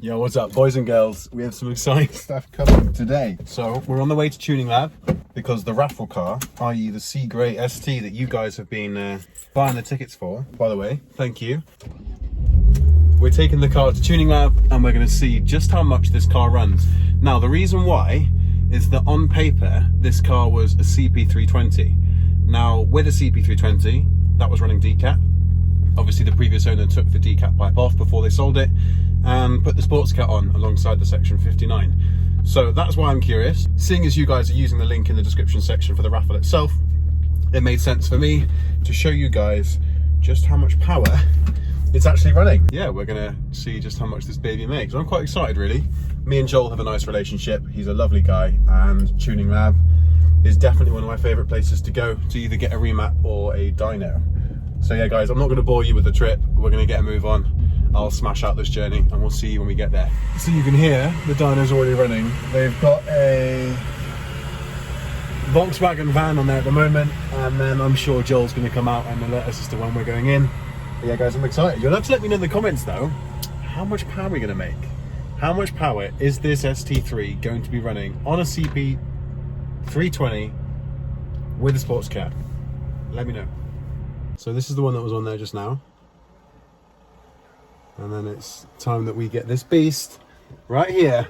Yo, what's up, boys and girls? We have some exciting stuff coming today. So we're on the way to Tuning Lab because the raffle car, i.e. the C Grey ST that you guys have been buying the tickets for, by the way, thank you. We're taking the car to Tuning Lab and we're going to see just how much this car runs. Now, the reason why is that on paper, this car was a CP320. Now, with a CP320, that was running decat. Obviously, the previous owner took the decat pipe off before they sold it and put the sports cat on alongside the section 59. So that's why I'm curious. Seeing as you guys are using the link in the description section for the raffle itself, it made sense for me to show you guys just how much power it's actually running. Yeah, we're gonna see just how much this baby makes. I'm quite excited, really. Me and Joel have a nice relationship. He's a lovely guy, and Tuning Lab is definitely one of my favorite places to go to either get a remap or a dyno. So yeah, guys, I'm not gonna bore you with the trip. We're gonna get a move on. I'll smash out this journey and we'll see you when we get there. So you can hear the dyno's already running. They've got a Volkswagen van on there at the moment, and then I'm sure Joel's gonna come out and alert us as to when we're going in. But yeah, guys, I'm excited. You'll have to let me know in the comments though, how much power are we gonna make? How much power is this ST3 going to be running on a CP320 with a sports cat? Let me know. So this is the one that was on there just now. And then it's time that we get this beast right here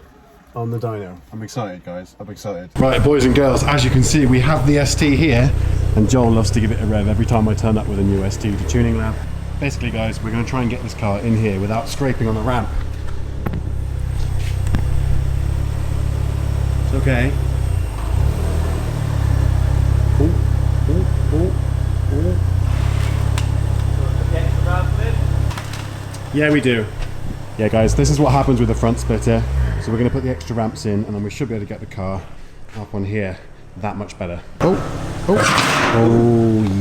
on the dyno. I'm excited, guys. I'm excited. Right, boys and girls, as you can see, we have the ST here, and Joel loves to give it a rev every time I turn up with a new ST to Tuning Lab. Basically, guys, we're going to try and get this car in here without scraping on the ramp. It's okay. Yeah, we do. Yeah, guys, this is what happens with the front splitter. So we're going to put the extra ramps in, and then we should be able to get the car up on here that much better. Oh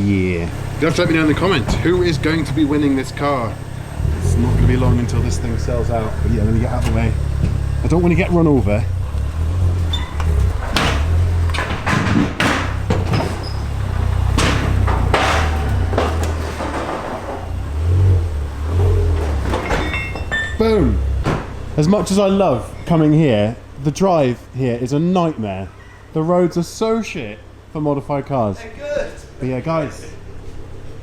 yeah. You have to let me know in the comments, who is going to be winning this car? It's not going to be long until this thing sells out. But yeah, let me get out of the way. I don't want to get run over. Boom! As much as I love coming here, the drive here is a nightmare. The roads are so shit for modified cars. They're good! But yeah, guys,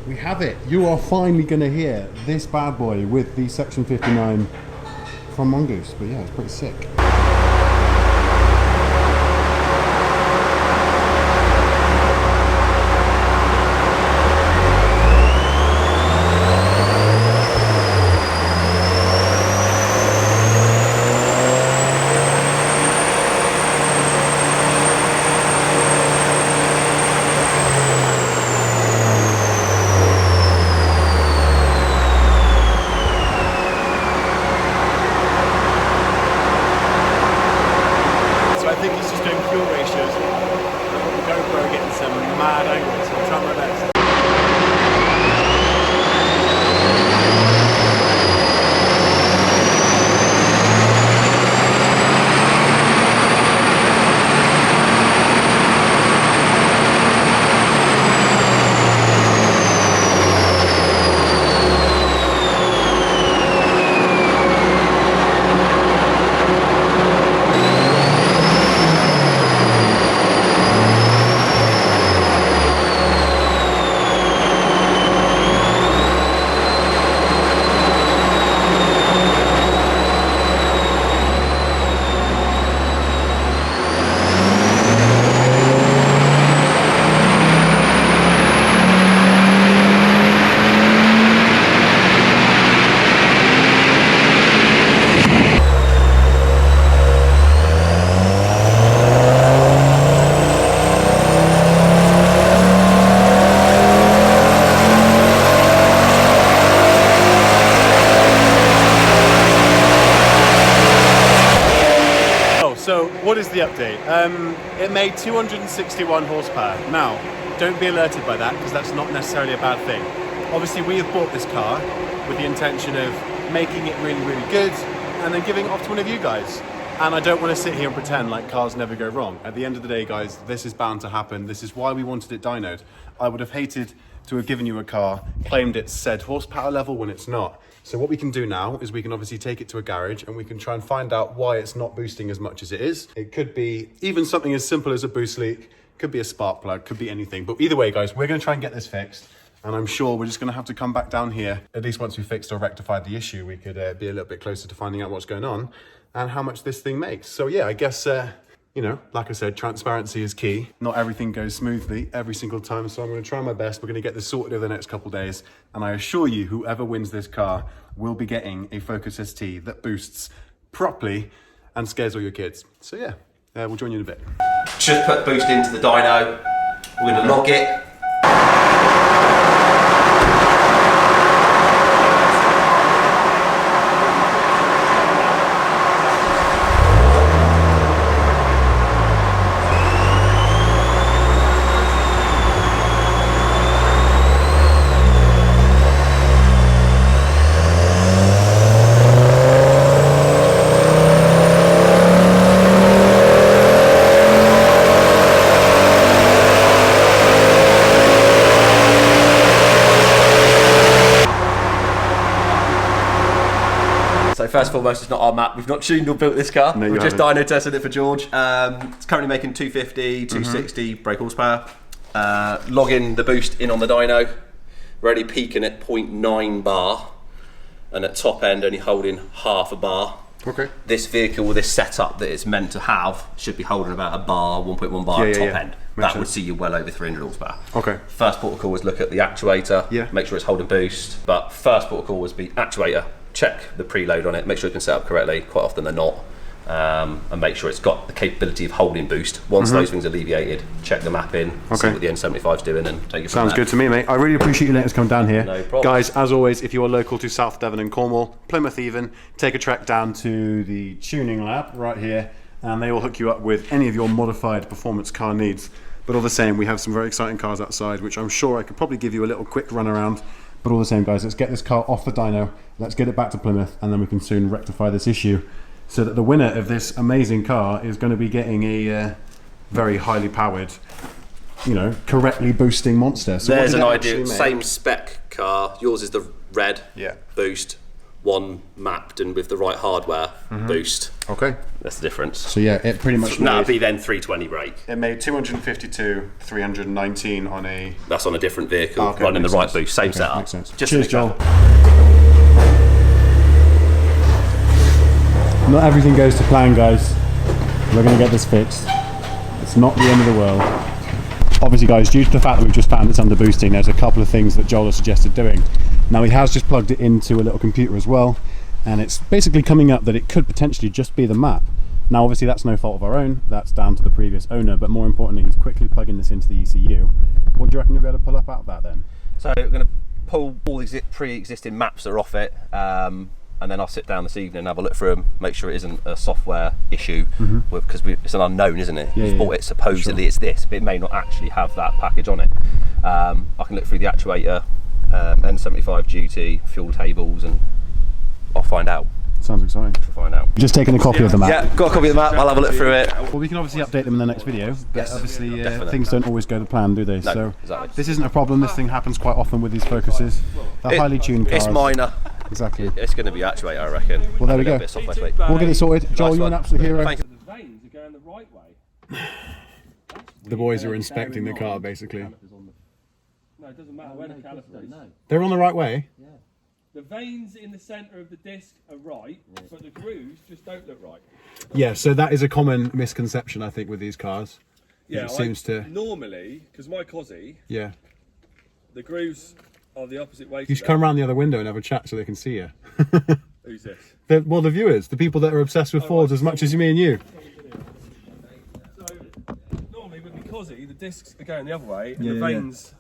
we have it. You are finally going to hear this bad boy with the Section 59 from Mongoose. But yeah, it's pretty sick. So what is the update? It made 261 horsepower. Now, don't be alerted by that, because that's not necessarily a bad thing. Obviously, we have bought this car with the intention of making it really, really good and then giving it off to one of you guys. And I don't want to sit here and pretend like cars never go wrong. At the end of the day, guys, this is bound to happen. This is why we wanted it dynoed. I would have hated to have given you a car, claimed it's said horsepower level when it's not. So what we can do now is we can obviously take it to a garage and we can try and find out why it's not boosting as much as it is. It could be even something as simple as a boost leak, could be a spark plug, could be anything. But either way, guys, we're going to try and get this fixed. And I'm sure we're just going to have to come back down here. At least once we fixed or rectified the issue, we could be a little bit closer to finding out what's going on and how much this thing makes. So yeah, I guess, you know, like I said, transparency is key. Not everything goes smoothly every single time. So I'm going to try my best. We're going to get this sorted over the next couple of days. And I assure you, whoever wins this car will be getting a Focus ST that boosts properly and scares all your kids. So yeah, we'll join you in a bit. Just put boost into the dyno. We're going to log it. First and foremost, it's not our map. We've not tuned or built this car. No, We've just dyno tested it for George. It's currently making 250, 260 brake horsepower. Logging the boost in on the dyno. We're only peaking at 0.9 bar, and at top end only holding half a bar. Okay. This vehicle, this setup that it's meant to have, should be holding about a bar, 1.1 bar top end. That would see you well over 300 horsepower. Okay. First port of call was look at the actuator, make sure it's holding boost. But first port of call was the actuator. Check the preload on it, make sure it's been set up correctly. Quite often they're not. And make sure it's got the capability of holding boost. Once those things are alleviated, check the mapping, see what the N75's doing, and take it from there. Sounds good to me, mate. I really appreciate you letting us come down here. No problem. Guys, as always, if you are local to South Devon and Cornwall, Plymouth even, take a trek down to the tuning lab right here, and they will hook you up with any of your modified performance car needs. But all the same, we have some very exciting cars outside, which I'm sure I could probably give you a little quick run around. But all the same, guys, let's get this car off the dyno, let's get it back to Plymouth, and then we can soon rectify this issue so that the winner of this amazing car is going to be getting a very highly powered, you know, correctly boosting monster. So there's an idea, same spec car. Yours is the red boost, one mapped and with the right hardware boost. Okay. That's the difference. So yeah, it pretty much that would be then 320 brake. It made 252, 319 on a... That's on a different vehicle, running the right boost, same setup. Makes sense. Just cheers, Joel. Not everything goes to plan, guys. We're going to get this fixed. It's not the end of the world. Obviously, guys, due to the fact that we've just found it's under boosting, there's a couple of things that Joel has suggested doing. Now, he has just plugged it into a little computer as well, and it's basically coming up that it could potentially just be the map. Now, obviously, that's no fault of our own. That's down to the previous owner, but more importantly, he's quickly plugging this into the ECU. What do you reckon you'll be able to pull up out of that then? So we're going to pull all the pre-existing maps that are off it, and then I'll sit down this evening and have a look through them, make sure it isn't a software issue, because it's an unknown, isn't it? You've bought it, supposedly it's this, but it may not actually have that package on it. I can look through the actuator, N75 duty, fuel tables, and I'll find out. Sounds exciting. We'll find out. Just taking a copy of the map. Yeah, got a copy of the map, I'll have a look through it. Well, we can obviously update them in the next video, but obviously things don't always go to plan, do they? No, so exactly. This isn't a problem. This thing happens quite often with these Focuses. They're highly tuned cars. It's minor. Exactly. It's going to be actuator, I reckon. Well, there we go. We'll get it sorted. Joel, you're an absolute hero. Thank you. The veins are going the right way. The boys are inspecting the car, basically. No, it doesn't matter where the caliper is. They're on the right way? Yeah. The veins in the centre of the disc are right, but the grooves just don't look right. Yeah, so that is a common misconception, I think, with these cars. Yeah, it seems to... Normally, because my Cosy, Yeah. the grooves are the opposite way to You should come around the other window and have a chat so they can see you. Who's this? Well, the viewers, the people that are obsessed with Fords as much as me and you. So, normally with my Cosy, the discs are going the other way, and the veins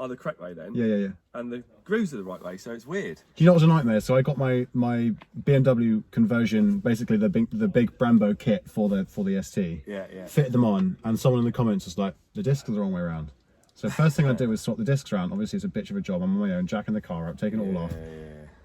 are the correct way then. Yeah. And the grooves are the right way, so it's weird. Do you know what was a nightmare? So I got my BMW conversion, basically the big Brembo kit for the ST. Yeah. Fitted them on, and someone in the comments was like, the discs are the wrong way around. So first thing I did was swap the discs around. Obviously it's a bitch of a job. I'm on my own, jacking the car up, taking it all off.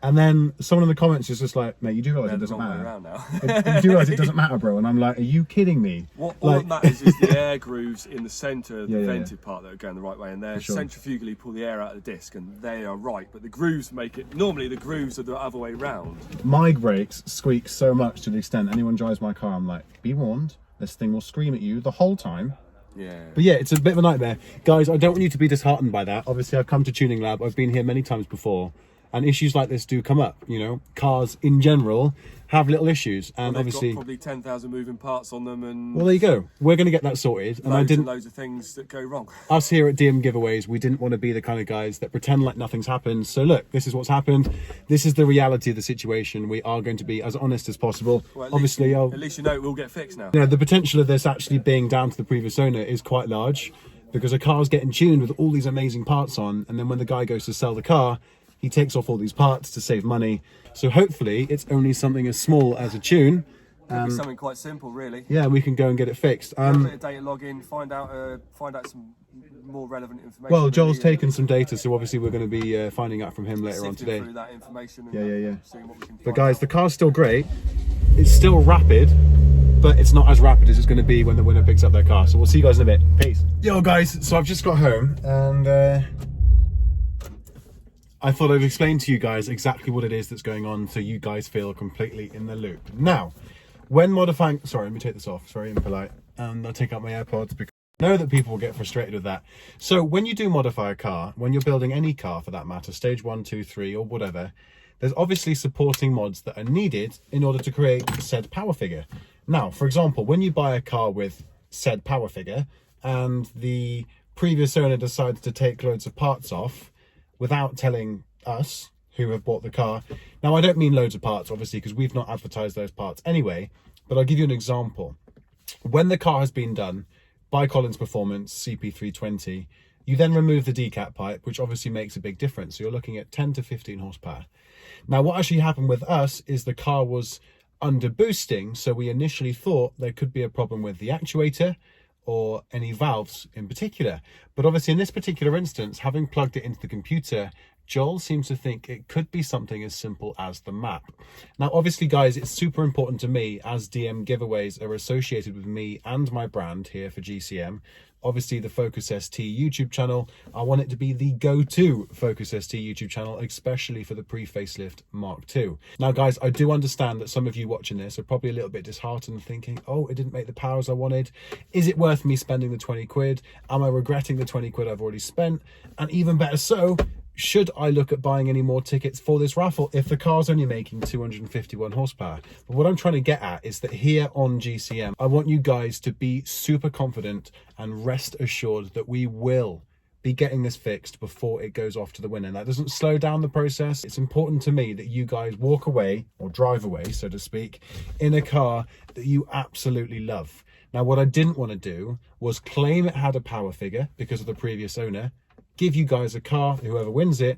And then someone in the comments is just like, mate, you do realise it doesn't matter. You do realise it doesn't matter, bro. And I'm like, are you kidding me? All that matters is the air grooves in the centre of the vented part that are going the right way, and they're centrifugally pull the air out of the disc, and they are right. But the grooves make it, normally the grooves are the other way round. My brakes squeak so much to the extent anyone drives my car, I'm like, be warned, this thing will scream at you the whole time. Yeah. But yeah, it's a bit of a nightmare. Guys, I don't want you to be disheartened by that. Obviously, I've come to Tuning Lab. I've been here many times before. And issues like this do come up, you know. Cars in general have little issues, and obviously got probably 10,000 moving parts on them, and well, there you go. We're going to get that sorted. And loads of things that go wrong. Us here at DM Giveaways, we didn't want to be the kind of guys that pretend like nothing's happened. So look, this is what's happened. This is the reality of the situation. We are going to be as honest as possible. Well, obviously, at least you know it will get fixed now. You know, the potential of this actually being down to the previous owner is quite large, because a car's getting tuned with all these amazing parts on, and then when the guy goes to sell the car, he takes off all these parts to save money. So hopefully it's only something as small as a tune. Could be something quite simple, really. Yeah, we can go and get it fixed. A bit of data logging, find out some more relevant information. Well, Joel's taken some data, so obviously we're going to be finding out from him later on today. Through that information and seeing what we can find. But guys, the car's still great. It's still rapid, but it's not as rapid as it's going to be when the winner picks up their car. So we'll see you guys in a bit. Peace. Yo guys, so I've just got home, and I thought I'd explain to you guys exactly what it is that's going on, so you guys feel completely in the loop. Now, when modifying, sorry, let me take this off, it's very impolite, and I'll take out my AirPods because I know that people will get frustrated with that. So when you do modify a car, when you're building any car for that matter, stage 1, 2, 3 or whatever, there's obviously supporting mods that are needed in order to create said power figure. Now, for example, when you buy a car with said power figure and the previous owner decides to take loads of parts off, without telling us who have bought the car. Now, I don't mean loads of parts, obviously, because we've not advertised those parts anyway, but I'll give you an example. When the car has been done by Collins Performance CP320, you then remove the decat pipe, which obviously makes a big difference. So you're looking at 10 to 15 horsepower. Now, what actually happened with us is the car was under boosting, so we initially thought there could be a problem with the actuator or any valves in particular. But obviously in this particular instance, having plugged it into the computer, Joel seems to think it could be something as simple as the map. Now, obviously, guys, it's super important to me, as DM Giveaways are associated with me and my brand here for GCM. Obviously, the Focus ST YouTube channel, I want it to be the go-to Focus ST YouTube channel, especially for the pre-facelift Mark II. Now, guys, I do understand that some of you watching this are probably a little bit disheartened, thinking, oh, it didn't make the powers I wanted. Is it worth me spending the 20 quid? Am I regretting the 20 quid I've already spent? And even better so, should I look at buying any more tickets for this raffle if the car's only making 251 horsepower? But what I'm trying to get at is that here on GCM, I want you guys to be super confident and rest assured that we will be getting this fixed before it goes off to the winner. That doesn't slow down the process. It's important to me that you guys walk away, or drive away, so to speak, in a car that you absolutely love. Now, what I didn't want to do was claim it had a power figure because of the previous owner, give you guys a car, whoever wins it,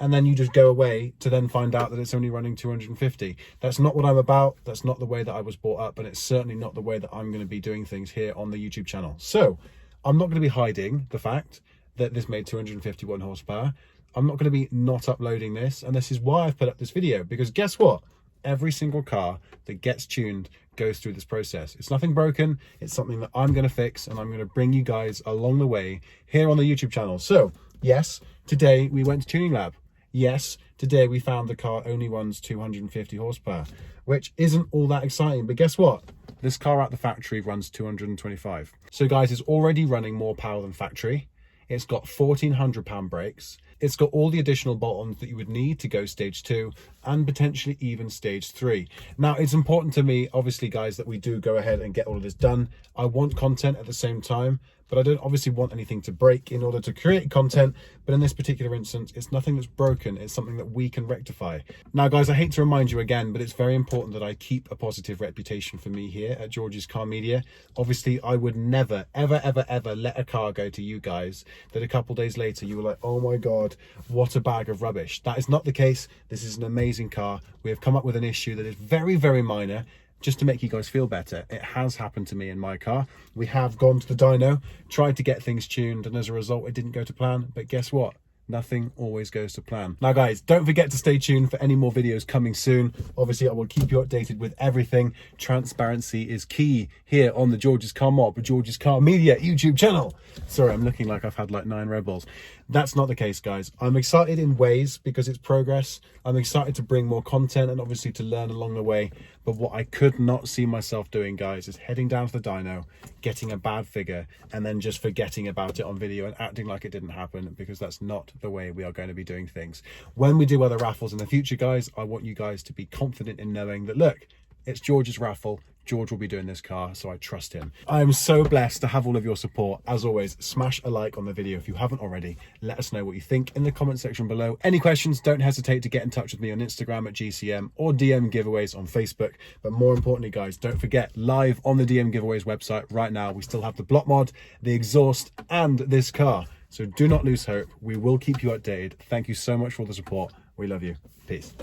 and then you just go away to then find out that it's only running 250. That's not what I'm about. That's not the way that I was brought up, and it's certainly not the way that I'm going to be doing things here on the YouTube channel. So I'm not going to be hiding the fact that this made 251 horsepower. I'm not going to be not uploading this, and this is why I've put up this video, because guess what? Every single car that gets tuned goes through this process. It's nothing broken. It's something that I'm going to fix, and I'm going to bring you guys along the way here on the YouTube channel. So yes, today we went to Tuning Lab. Yes, today we found the car only runs 250 horsepower, which isn't all that exciting. But guess what? This car at the factory runs 225. So guys, it's already running more power than factory. It's got 1,400 pound brakes. It's got all the additional bolt-ons that you would need to go stage 2 and potentially even stage 3. Now, it's important to me, obviously, guys, that we do go ahead and get all of this done. I want content at the same time, but I don't obviously want anything to break in order to create content. But in this particular instance, it's nothing that's broken. It's something that we can rectify. Now, guys, I hate to remind you again, but it's very important that I keep a positive reputation for me here at George's Car Media. Obviously, I would never, ever, ever, ever let a car go to you guys that a couple days later you were like, oh my God, what a bag of rubbish. That is not the case. This is an amazing car. We have come up with an issue that is very, very minor, just to make you guys feel better. It has happened to me in my car. We have gone to the dyno, tried to get things tuned, and as a result, it didn't go to plan. But guess what? nothing always goes to plan. Now guys, don't forget to stay tuned for any more videos coming soon. Obviously I will keep you updated with everything. Transparency is key here on the George's Car Mob, George's Car Media YouTube channel. Sorry, I'm looking like I've had like 9 Red Bulls. That's not the case, guys. I'm excited in ways because it's progress. I'm excited to bring more content and obviously to learn along the way. But what I could not see myself doing, guys, is heading down to the dyno, getting a bad figure, and then just forgetting about it on video and acting like it didn't happen, because that's not the way we are going to be doing things. When we do other raffles in the future, guys, I want you guys to be confident in knowing that, look, it's George's raffle. George will be doing this car, so I trust him. I am so blessed to have all of your support. As always, smash a like on the video if you haven't already. Let us know what you think in the comment section below. Any questions, don't hesitate to get in touch with me on Instagram at GCM or DM giveaways on Facebook. But more importantly, guys, don't forget, live on the DM giveaways website right now, we still have the block mod, the exhaust, and this car. So do not lose hope. We will keep you updated. Thank you so much for all the support. We love you. Peace.